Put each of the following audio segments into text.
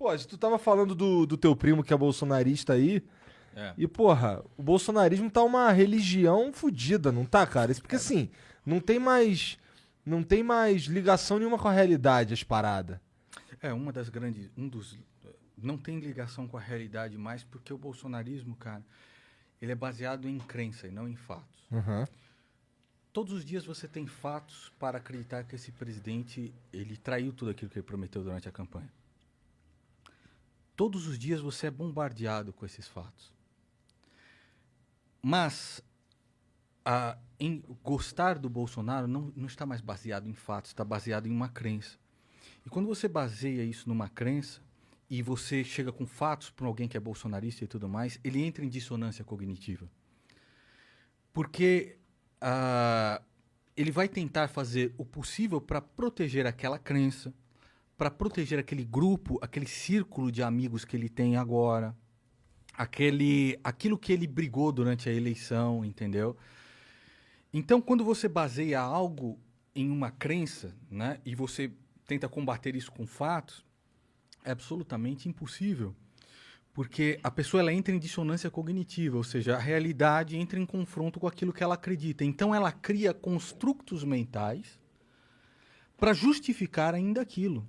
Pô, tu tava falando do teu primo que é bolsonarista aí. É. E, porra, o bolsonarismo tá uma religião fodida, não tá, cara? Isso porque, assim, não tem mais. Não tem mais ligação nenhuma com a realidade, as paradas. Uma das grandes. Não tem ligação com a realidade mais, porque o bolsonarismo, cara, ele é baseado em crença e não em fatos. Uhum. Todos os dias você tem fatos para acreditar que esse presidente, ele traiu tudo aquilo que ele prometeu durante a campanha. Todos os dias você é bombardeado com esses fatos. Mas em gostar do Bolsonaro não está mais baseado em fatos, está baseado em uma crença. E quando você baseia isso numa crença e você chega com fatos para alguém que é bolsonarista e tudo mais, ele entra em dissonância cognitiva. Porque ele vai tentar fazer o possível para proteger aquela crença, para proteger aquele grupo, aquele círculo de amigos que ele tem agora, aquilo que ele brigou durante a eleição, entendeu? Então, quando você baseia algo em uma crença, né, e você tenta combater isso com fatos, é absolutamente impossível. Porque a pessoa ela entra em dissonância cognitiva, ou seja, a realidade entra em confronto com aquilo que ela acredita. Então, ela cria construtos mentais para justificar ainda aquilo.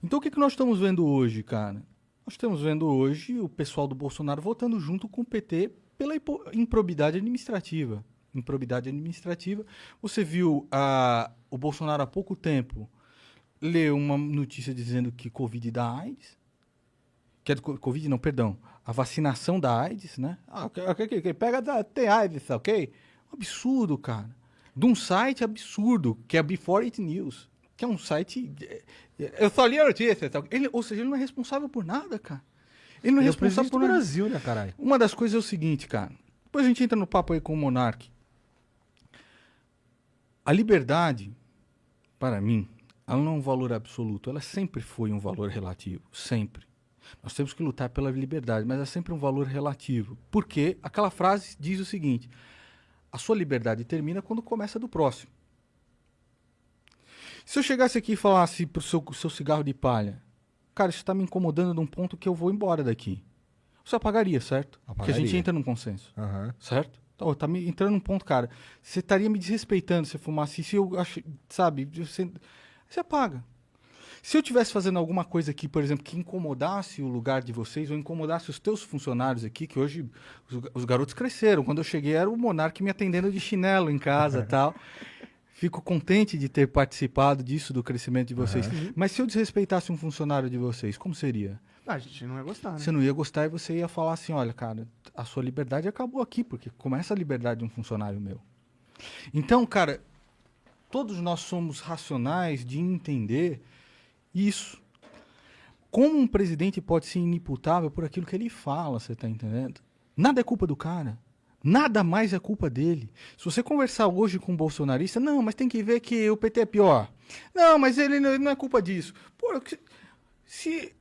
Então, o que nós estamos vendo hoje, cara? Nós estamos vendo hoje o pessoal do Bolsonaro votando junto com o PT pela improbidade administrativa. Improbidade administrativa. Você viu o Bolsonaro há pouco tempo ler uma notícia dizendo que Covid dá AIDS. Que é do Covid, não, perdão. A vacinação da AIDS, né? Quem pega tem AIDS, ok? Um absurdo, cara. De um site absurdo, que é Before It News. Que é um site... Eu só li a notícia. Ou seja, ele não é responsável por nada, cara. Ele não é responsável por nada. nada. Brasil, né, caralho? Uma das coisas é o seguinte, cara. Depois a gente entra no papo aí com o Monark. A liberdade, para mim, ela não é um valor absoluto. Ela sempre foi um valor relativo. Sempre. Nós temos que lutar pela liberdade, mas é sempre um valor relativo. Porque aquela frase diz o seguinte: a sua liberdade termina quando começa a do próximo. Se eu chegasse aqui e falasse pro seu cigarro de palha, cara, isso está me incomodando num ponto que eu vou embora daqui. Você apagaria, certo? Porque a gente entra num consenso. Uhum. Certo? Então, tá me entrando num ponto, cara. Você estaria me desrespeitando se eu fumasse isso. Eu acho, sabe? Você apaga. Se eu estivesse fazendo alguma coisa aqui, por exemplo, que incomodasse o lugar de vocês, ou incomodasse os teus funcionários aqui, que hoje os garotos cresceram. Quando eu cheguei, era o Monark me atendendo de chinelo em casa e tal. Fico contente de ter participado disso, do crescimento de vocês. Uhum. Mas se eu desrespeitasse um funcionário de vocês, como seria? A gente não ia gostar, né? Você não ia gostar e você ia falar assim, olha, cara, a sua liberdade acabou aqui, porque começa a liberdade de um funcionário meu. Então, cara, todos nós somos racionais de entender isso. Como um presidente pode ser inimputável por aquilo que ele fala, você tá entendendo? Nada é culpa do cara. Nada mais é culpa dele. Se você conversar hoje com um bolsonarista, não, mas tem que ver que o PT é pior. Não, mas ele não é culpa disso. Pô, se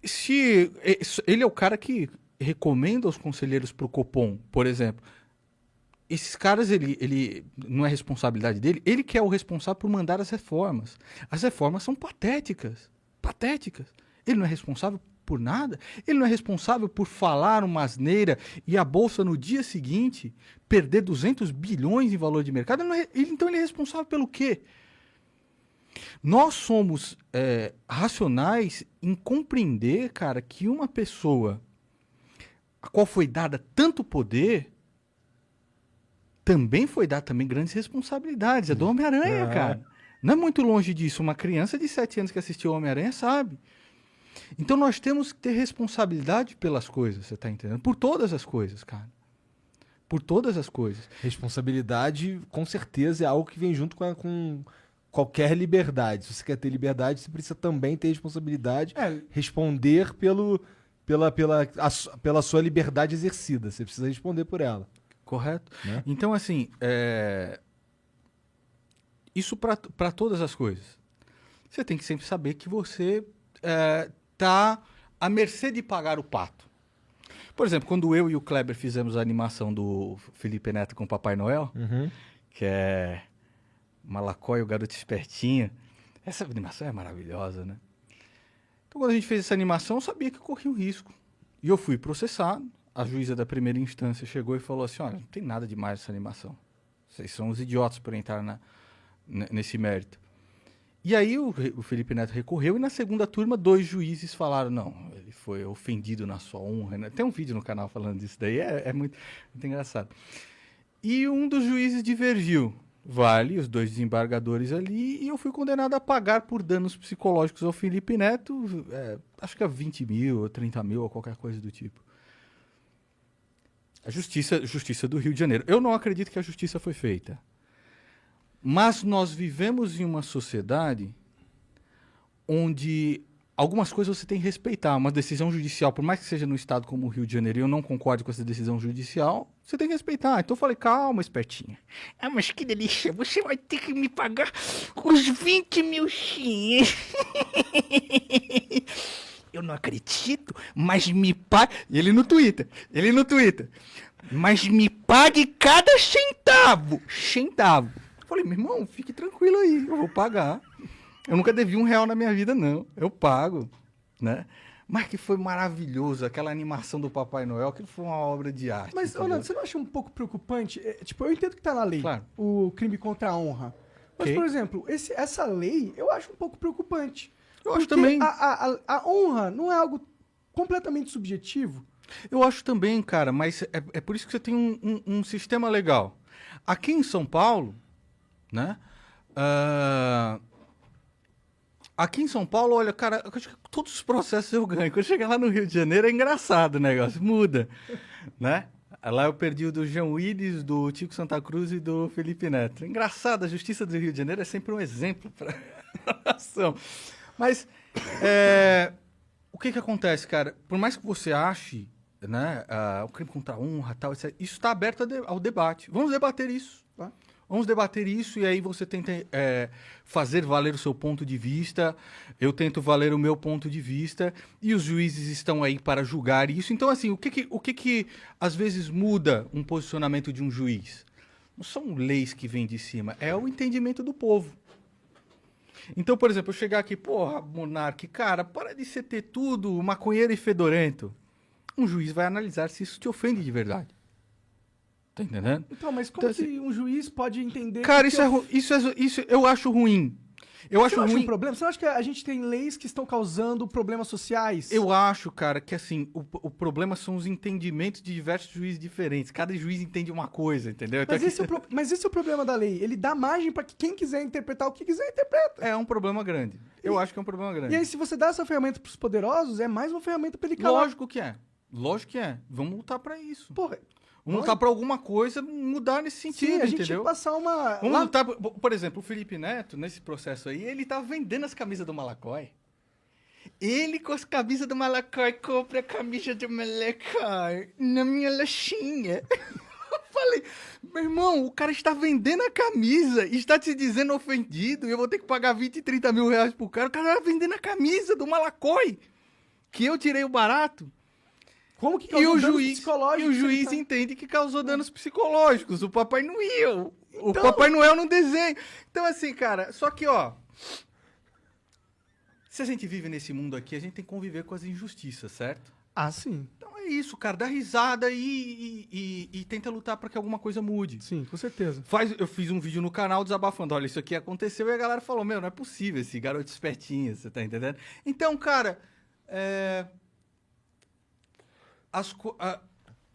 ele é o cara que recomenda os conselheiros pro Copom, por exemplo. Esses caras, ele não é responsabilidade dele, ele que é o responsável por mandar as reformas. As reformas são patéticas. Patéticas. Ele não é responsável por nada. Ele não é responsável por falar uma asneira e a Bolsa no dia seguinte perder 200 bilhões em valor de mercado. Então ele é responsável pelo quê? Nós somos racionais em compreender, cara, que uma pessoa a qual foi dada tanto poder também foi dada grandes responsabilidades. É do Homem-Aranha, cara. Não é muito longe disso. Uma criança de 7 anos que assistiu ao Homem-Aranha sabe. Então nós temos que ter responsabilidade pelas coisas, você tá entendendo? Por todas as coisas, cara. Por todas as coisas. Responsabilidade, com certeza, é algo que vem junto com qualquer liberdade. Se você quer ter liberdade, você precisa também ter responsabilidade, responder pela sua liberdade exercida. Você precisa responder por ela. Correto? Né? Então, assim, isso para todas as coisas. Você tem que sempre saber que você tá à mercê de pagar o pato. Por exemplo, quando eu e o Kleber fizemos a animação do Felipe Neto com o Papai Noel, que é Malacói, o garoto espertinho, essa animação é maravilhosa, né? Então, quando a gente fez essa animação, eu sabia que eu corria um risco. E eu fui processado. A juíza da primeira instância chegou e falou assim, olha, não tem nada demais essa animação. Vocês são os idiotas por entrar nesse mérito. E aí o Felipe Neto recorreu e na segunda turma 2 juízes falaram, não, ele foi ofendido na sua honra. Né? Tem um vídeo no canal falando disso daí, é muito engraçado. E um dos juízes divergiu. Vale, os 2 desembargadores ali, e eu fui condenado a pagar por danos psicológicos ao Felipe Neto, acho que a 20 mil, ou 30 mil, ou qualquer coisa do tipo. A justiça do Rio de Janeiro. Eu não acredito que a justiça foi feita. Mas nós vivemos em uma sociedade onde algumas coisas você tem que respeitar. Uma decisão judicial, por mais que seja no estado como o Rio de Janeiro, e eu não concordo com essa decisão judicial, você tem que respeitar. Então eu falei, calma, espertinha. Ah, mas que delícia, você vai ter que me pagar os 20 mil xiinhos. Eu não acredito, mas me pague... Ele no Twitter. Mas me pague cada centavo. Falei, meu irmão, fique tranquilo aí, eu vou pagar. Eu nunca devi R$1 na minha vida, não. Eu pago, né? Mas que foi maravilhoso, aquela animação do Papai Noel, que foi uma obra de arte. Mas, Nando, você não acha um pouco preocupante? Tipo, eu entendo que tá na lei, Claro. o crime contra a honra. Mas, Ok. por exemplo, essa lei eu acho um pouco preocupante. Eu acho Porque também. A honra não é algo completamente subjetivo. Eu acho também, cara, mas é por isso que você tem um sistema legal. Aqui em São Paulo, né? Aqui em São Paulo, olha, cara, eu acho que todos os processos eu ganho. Quando chegar lá no Rio de Janeiro é engraçado o negócio, muda, né? Lá eu perdi o do João Willis, do Tico Santa Cruz e do Felipe Neto. Engraçado, a justiça do Rio de Janeiro é sempre um exemplo para a nação. Mas o que acontece, cara? Por mais que você ache, né, o crime contra a honra, tal, isso está aberto ao debate. Vamos debater isso. Tá? Vamos debater isso e aí você tenta fazer valer o seu ponto de vista, eu tento valer o meu ponto de vista e os juízes estão aí para julgar isso. Então, assim, o que às vezes muda um posicionamento de um juiz? Não são leis que vêm de cima, é o entendimento do povo. Então, por exemplo, eu chegar aqui, porra, Monark, cara, para de ser ter tudo maconheiro e fedorento. Um juiz vai analisar se isso te ofende de verdade. Tá entendendo? Então, mas como Então, que um juiz pode entender... Cara, que isso eu acho ruim. Eu Você acho não acha ruim. um problema? Você não acha que a gente tem leis que estão causando problemas sociais? Eu acho, cara, que assim, o problema são os entendimentos de diversos juízes diferentes. Cada juiz entende uma coisa, entendeu? Então, Mas esse é o problema da lei. Ele dá margem para que quem quiser interpretar o que quiser, interpreta. é um problema grande. Eu acho que é um problema grande. E aí, se você dá essa ferramenta pros poderosos, é mais uma ferramenta pra ele calar. Lógico que é. Lógico que é. Vamos lutar pra isso. Porra, Vamos lutar pra alguma coisa mudar nesse sentido, sim, a gente entendeu? passar uma... Vamos lá- lutar, por exemplo, o Felipe Neto, nesse processo aí, ele tá vendendo as camisas do Malacói. Ele com as camisas do Malacói compra a camisa do Malacói na minha laxinha. Eu falei, meu irmão, o cara está vendendo a camisa e está te dizendo ofendido e eu vou ter que pagar 20, 30 mil reais pro cara. O cara tá vendendo a camisa do Malacói, que eu tirei o barato. Como que E causou o danos juiz, psicológicos? juiz entende que causou danos psicológicos. O Papai Noel. O Então- Papai Noel no desenho. Então, assim, cara, só que, ó. Se a gente vive nesse mundo aqui, a gente tem que conviver com as injustiças, certo? Ah, sim. Então é isso, cara. Dá risada e tenta lutar para que alguma coisa mude. Sim, com certeza. Eu fiz um vídeo no canal desabafando. Olha, isso aqui aconteceu e a galera falou: Meu, não é possível esse garoto espertinho, você tá entendendo? Então, cara,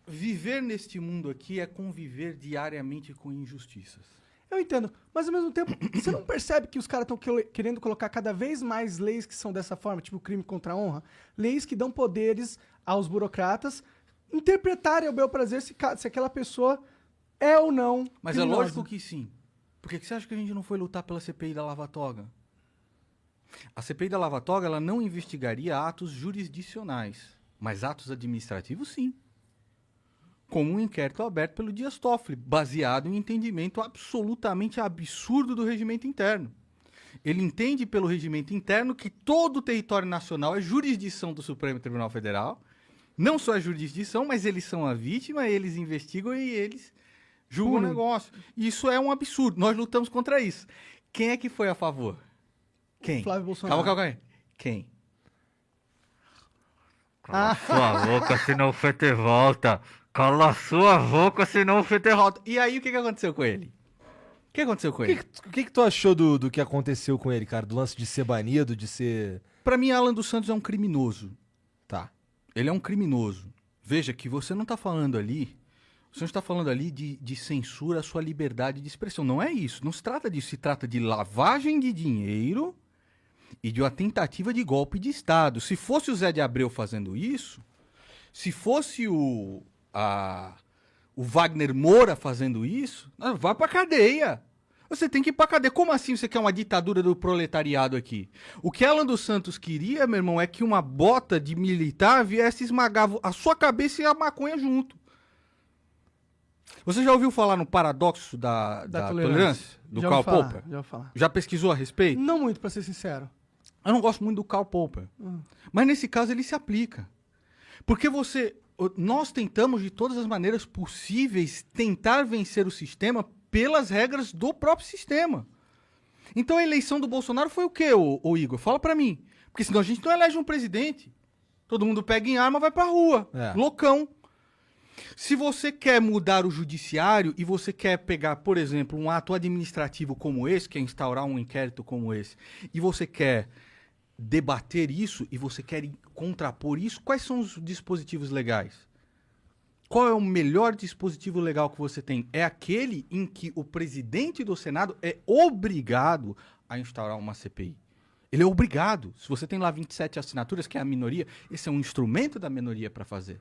viver neste mundo aqui é conviver diariamente com injustiças. Eu entendo, mas ao mesmo tempo, você não percebe que os caras estão querendo colocar cada vez mais leis que são dessa forma, tipo crime contra a honra? Leis que dão poderes aos burocratas interpretarem ao bel prazer se aquela pessoa é ou não Mas criminosa. é lógico que sim. Por que você acha que a gente não foi lutar pela CPI da Lava Toga? A CPI da Lava Toga, ela não investigaria atos jurisdicionais, mas atos administrativos, sim. Como um inquérito aberto pelo Dias Toffoli, baseado em um entendimento absolutamente absurdo do regimento interno. Ele entende pelo regimento interno que todo o território nacional é jurisdição do Supremo Tribunal Federal. Não só é jurisdição, mas eles são a vítima, eles investigam e eles julgam o negócio. Isso é um absurdo. Nós lutamos contra isso. Quem é que foi a favor? Quem? Flávio Bolsonaro. Calma. Quem? Cala sua boca, senão o Fetter volta. Cala sua boca, senão o Fetter volta. E aí, o que aconteceu com ele? O que aconteceu com ele? O que tu achou do que aconteceu com ele, cara? Do lance de ser banido, de ser... Pra mim, Alan dos Santos é um criminoso. Tá. Ele é um criminoso. Veja que você não tá falando ali... Você não está falando ali de censura à sua liberdade de expressão. Não é isso. Não se trata disso. Se trata de lavagem de dinheiro e de uma tentativa de golpe de Estado. Se fosse o Zé de Abreu fazendo isso, se fosse o Wagner Moura fazendo isso, vá pra cadeia. Você tem que ir pra cadeia. Como assim você quer uma ditadura do proletariado aqui? O que Alan dos Santos queria, meu irmão, é que uma bota de militar viesse esmagar a sua cabeça e a maconha junto. Você já ouviu falar no paradoxo da tolerância? Do Já Karl ouvi falar, Popper? já ouvi falar. Já pesquisou a respeito? Não muito, pra ser sincero. Eu não gosto muito do Karl Popper. Mas nesse caso ele se aplica. Porque nós tentamos de todas as maneiras possíveis tentar vencer o sistema pelas regras do próprio sistema. Então a eleição do Bolsonaro foi o quê, ô Igor? Fala pra mim. Porque senão a gente não elege um presidente. Todo mundo pega em arma e vai pra rua. Loucão. Se você quer mudar o judiciário e você quer pegar, por exemplo, um ato administrativo como esse, que é instaurar um inquérito como esse, e você quer debater isso e você quer contrapor isso, quais são os dispositivos legais? Qual é o melhor dispositivo legal que você tem? É aquele em que o presidente do Senado é obrigado a instaurar uma CPI. Ele é obrigado. Se você tem lá 27 assinaturas, que é a minoria, esse é um instrumento da minoria para fazer.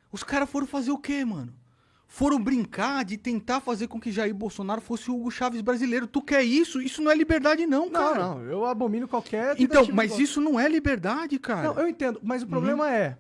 Os caras foram fazer o quê, mano? Foram brincar de tentar fazer com que Jair Bolsonaro fosse o Hugo Chávez brasileiro. Tu quer isso? Isso não é liberdade não, cara. Não, eu abomino qualquer... Então, tentativa mas de golpe. isso não é liberdade, cara. Não, eu entendo, mas o problema é...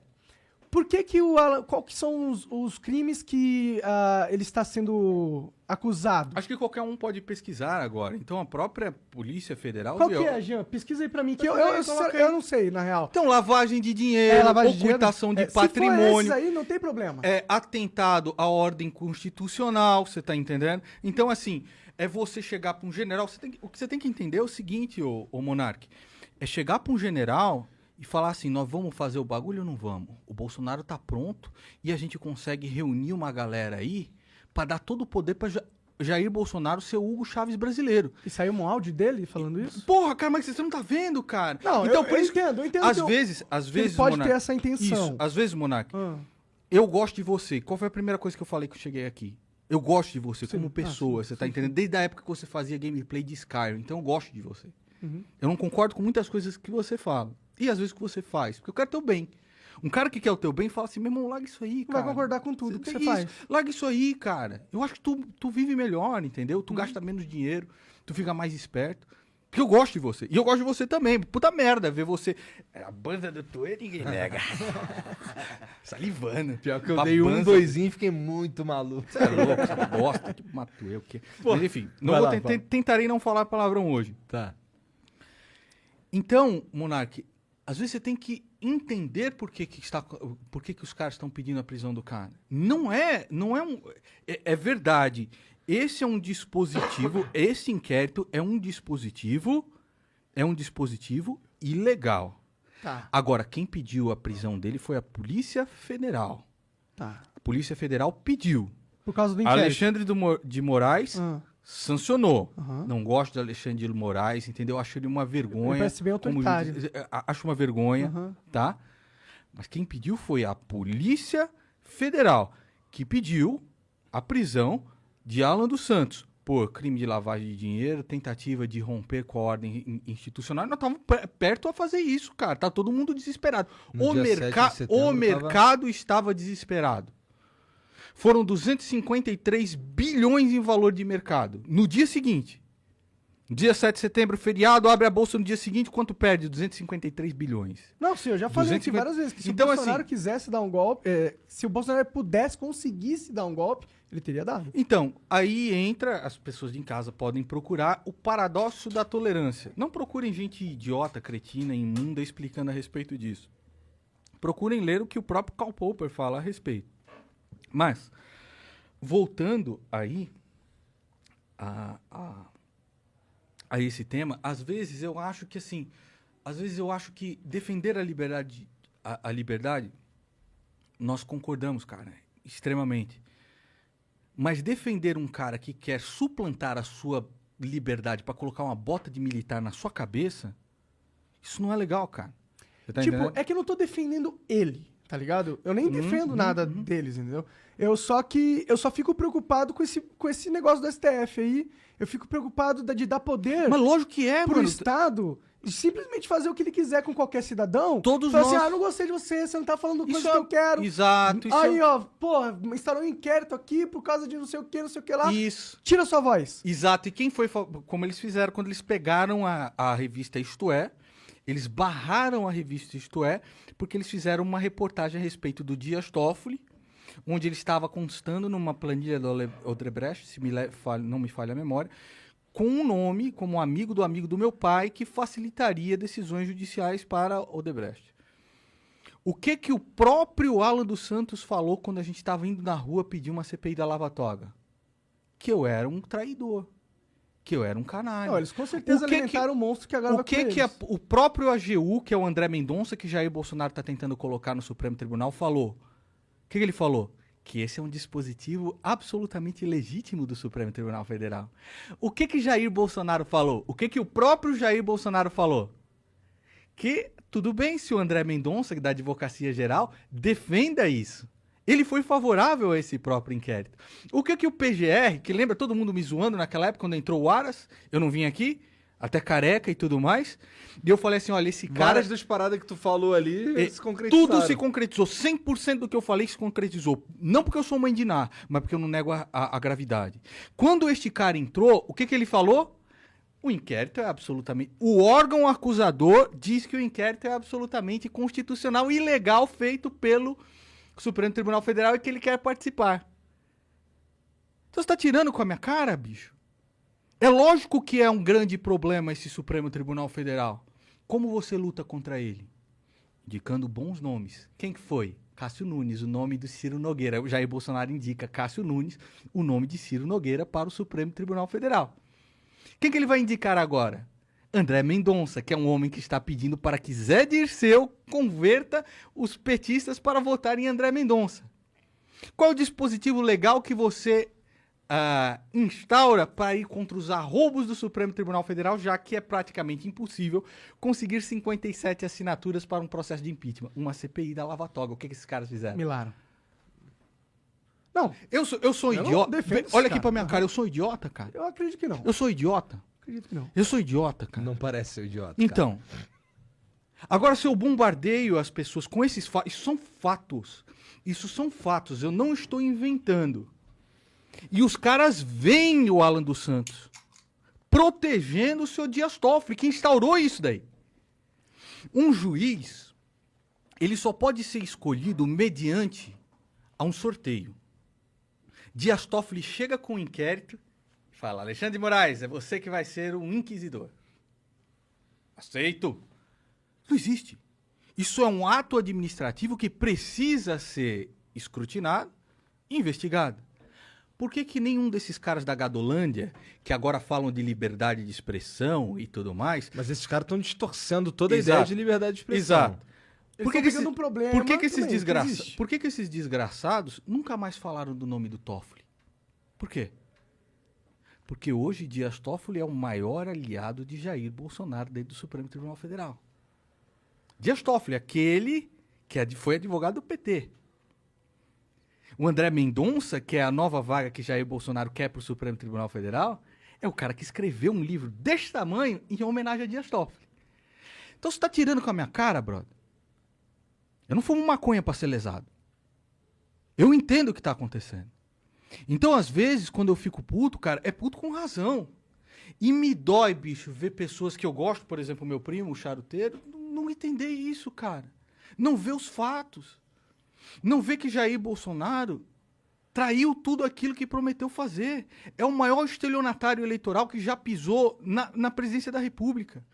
Por que o Alan... Qual que são os crimes que ele está sendo acusado? Acho que qualquer um pode pesquisar agora. Então, a própria Polícia Federal... Qual que é, Jean? Pesquisa aí pra mim, que eu não sei, na real. Então, lavagem de dinheiro, lavagem de ocultação de dinheiro. Se for patrimônio... esses aí, não tem problema. atentado à ordem constitucional, você tá entendendo? Então, assim, é você chegar para um general... o que você tem que entender é o seguinte, ô Monark. É chegar para um general... e falar assim, nós vamos fazer o bagulho ou não vamos? O Bolsonaro tá pronto e a gente consegue reunir uma galera aí pra dar todo o poder pra Jair Bolsonaro ser o Hugo Chávez brasileiro. E saiu um áudio dele falando isso? Porra, cara, mas você não tá vendo, cara? Não, então, eu entendo. Às vezes, ele pode Monark, ter essa intenção. Isso, às vezes, Monark, eu gosto de você. Qual foi a primeira coisa que eu falei que eu cheguei aqui? Eu gosto de você como pessoa, você tá entendendo? Desde a época que você fazia gameplay de Skyrim, então eu gosto de você. Eu não concordo com muitas coisas que você fala. E às vezes que você faz, porque eu quero teu bem. Um cara que quer o teu bem fala assim, meu irmão, larga isso aí, cara. Vai concordar com tudo que você isso, faz. Larga isso aí, cara. Eu acho que tu vive melhor, entendeu? Tu gasta menos dinheiro, tu fica mais esperto. Porque eu gosto de você. E eu gosto de você também. Puta merda ver você... A banda do Tuê ninguém nega. Salivando. Pior que eu dei um doisinho e fiquei muito maluco. Você é louco, você gosta, tipo Matuê, o quê? Mas enfim, tentarei não falar palavrão hoje. Tá. Então, Monark, às vezes você tem que entender por que os caras estão pedindo a prisão do cara. Não é verdade. Esse é um dispositivo, esse inquérito é um dispositivo ilegal. Tá. Agora, quem pediu a prisão dele foi a Polícia Federal. Tá. A Polícia Federal pediu. Por causa do inquérito. Alexandre de Moraes sancionou. Aham. Não gosto de Alexandre de Moraes, entendeu? Acho ele uma vergonha. Ele parece bem autoritário. Acho uma vergonha, tá? Mas quem pediu foi a Polícia Federal, que pediu a prisão de Alan dos Santos por crime de lavagem de dinheiro, tentativa de romper com a ordem institucional. Nós estávamos perto a fazer isso, cara. Tá todo mundo desesperado. No dia 7 de setembro O mercado estava desesperado. Foram 253 bilhões em valor de mercado. No dia seguinte, dia 7 de setembro, feriado, abre a bolsa no dia seguinte, quanto perde? 253 bilhões. Não, sim, eu já falei aqui 250 várias vezes que se Então, o Bolsonaro assim- quisesse dar um golpe, se o Bolsonaro conseguisse dar um golpe, ele teria dado. Então, aí entra, as pessoas de em casa podem procurar o paradoxo da tolerância. Não procurem gente idiota, cretina, imunda explicando a respeito disso. Procurem ler o que o próprio Karl Popper fala a respeito. Mas, voltando aí a esse tema, às vezes eu acho que defender a a liberdade, nós concordamos, cara, extremamente. Mas defender um cara que quer suplantar a sua liberdade pra colocar uma bota de militar na sua cabeça, isso não é legal, cara. Você tá Tipo, entendendo? é que eu não tô defendendo ele, tá ligado? Eu nem defendo nada deles, entendeu? Eu só fico preocupado com esse negócio do STF aí. Eu fico preocupado de dar poder Mas lógico que é, pro mano. Estado e simplesmente fazer o que ele quiser com qualquer cidadão. Todos Falar nós- assim, não gostei de você não tá falando coisa Isso que eu quero. Exato. Isso Aí, ó, porra, instaurou um inquérito aqui por causa de não sei o que lá. Isso. Tira sua voz. Exato. E quem foi... Como eles fizeram quando eles pegaram a revista Isto É, eles barraram a revista Isto É, porque eles fizeram uma reportagem a respeito do Dias Toffoli, onde ele estava constando numa planilha do Odebrecht, se não me falha a memória, com um nome, como amigo do meu pai, que facilitaria decisões judiciais para Odebrecht. O que o próprio Alan dos Santos falou quando a gente estava indo na rua pedir uma CPI da Lava Toga? Que eu era um traidor. Que eu era um canalha. Não, eles com certeza O que alimentaram o monstro que agora O vai que comer eles. o próprio AGU, que é o André Mendonça, que Jair Bolsonaro está tentando colocar no Supremo Tribunal, falou? O que ele falou? Que esse é um dispositivo absolutamente legítimo do Supremo Tribunal Federal. O que Jair Bolsonaro falou? O que o próprio Jair Bolsonaro falou? Que tudo bem se o André Mendonça, da Advocacia Geral, defenda isso. Ele foi favorável a esse próprio inquérito. O que o PGR, que lembra todo mundo me zoando naquela época, quando entrou o Aras, eu não vim aqui, até careca e tudo mais, e eu falei assim, olha, esse cara... Várias das paradas que tu falou ali se concretizaram. Tudo se concretizou. 100% do que eu falei se concretizou. Não porque eu sou mãe de Ná, mas porque eu não nego a gravidade. Quando este cara entrou, o que ele falou? O inquérito é absolutamente... O órgão acusador diz que o inquérito é absolutamente constitucional e ilegal, feito pelo Supremo Tribunal Federal e que ele quer participar. Então você tá tirando com a minha cara, bicho? É lógico que é um grande problema esse Supremo Tribunal Federal. Como você luta contra ele? Indicando bons nomes. Quem que foi? Cássio Nunes, o nome do Ciro Nogueira. O Jair Bolsonaro indica Cássio Nunes, o nome de Ciro Nogueira, para o Supremo Tribunal Federal. Quem que ele vai indicar agora? André Mendonça, que é um homem que está pedindo para que Zé Dirceu converta os petistas para votar em André Mendonça. Qual é o dispositivo legal que você instaura para ir contra os arroubos do Supremo Tribunal Federal, já que é praticamente impossível conseguir 57 assinaturas para um processo de impeachment? Uma CPI da Lava Toga. O que esses caras fizeram? Milagre. Não, Eu sou Eu não idiota. defendo esse Olha aqui cara. pra minha cara, eu sou idiota, cara. eu acredito que não. Eu sou idiota. Acredito que não. Eu sou idiota, cara. Não parece ser idiota. Então, agora se eu bombardeio as pessoas com esses fatos, isso são fatos. Isso são fatos, eu não estou inventando. E os caras veem o Alan dos Santos protegendo o seu Dias Toffoli, que instaurou isso daí. Um juiz, ele só pode ser escolhido mediante a um sorteio. Dias Toffoli chega com o inquérito e fala: Alexandre de Moraes, é você que vai ser um inquisidor. Aceito. Não existe. Isso é um ato administrativo que precisa ser escrutinado e investigado. Por que nenhum desses caras da Gadolândia, que agora falam de liberdade de expressão e tudo mais... Mas esses caras estão distorcendo toda a Exato. ideia de liberdade de expressão. Exato. Eles estão pegando um problema Por que esses também, que desgraçados? existe. Por que esses desgraçados nunca mais falaram do nome do Toffoli? Por quê? Porque hoje Dias Toffoli é o maior aliado de Jair Bolsonaro dentro do Supremo Tribunal Federal. Dias Toffoli, aquele que foi advogado do PT. O André Mendonça, que é a nova vaga que Jair Bolsonaro quer para o Supremo Tribunal Federal, é o cara que escreveu um livro desse tamanho em homenagem a Dias Toffoli. Então você tá tirando com a minha cara, brother. Eu não fumo maconha para ser lesado. Eu entendo o que tá acontecendo. Então, às vezes, quando eu fico puto, cara, é puto com razão. E me dói, bicho, ver pessoas que eu gosto, por exemplo, o meu primo, o charuteiro, não entender isso, cara. Não ver os fatos. Não ver que Jair Bolsonaro traiu tudo aquilo que prometeu fazer. É o maior estelionatário eleitoral que já pisou na presidência da República.